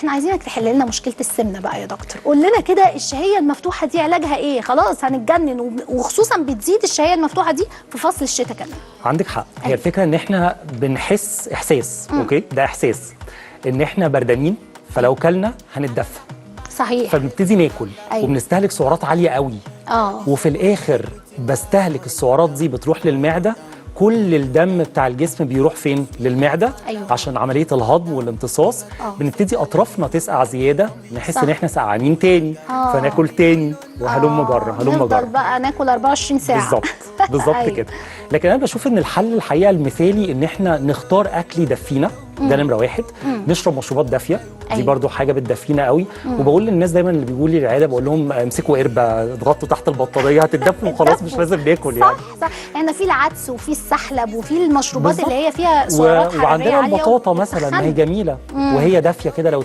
احنا عايزينك تحل لنا مشكله السمنه بقى يا دكتور. قول لنا كده الشهيه المفتوحه دي علاجها ايه؟ خلاص هنتجنن، وخصوصا بتزيد الشهيه المفتوحه دي في فصل الشتاء كمان. عندك حق. هي الفكره ان احنا بنحس احساس، اوكي، ده احساس ان احنا بردانين، فلو كلنا هنتدفى. صحيح. فبنبتدي ناكل. أيوة. وبنستهلك سعرات عاليه قوي. وفي الاخر بستهلك السعرات دي بتروح للمعده، كل الدم بتاع الجسم بيروح فين؟ للمعده. أيوة. عشان عمليه الهضم والامتصاص. بنبتدي اطرافنا تسقع زياده، نحس ان احنا سقعانين تاني. فناكل تاني وهلم جره هلم جره. نفضل بقى ناكل 24 ساعه. بالظبط بالظبط. أيوة. كده. لكن انا بشوف ان الحل الحقيقه المثالي ان احنا نختار اكل يدفينا، ده نمره واحد. نشرب مشروبات دافيه، دي أيوة. برضو حاجه بتدفينا قوي. وبقول للناس دايما اللي بيقولوا لي العياده، بقول لهم امسكوا قربه اضغطوا تحت البطاريه هتتدفوا وخلاص، مش لازم ناكل يعني. صح. احنا في العدس وفي السحلب وفي المشروبات بالظبط. اللي هي فيها سعرات حراريه وعندنا عاليه البطاطا مثلا، ما هي جميله وهي دافيه كده، لو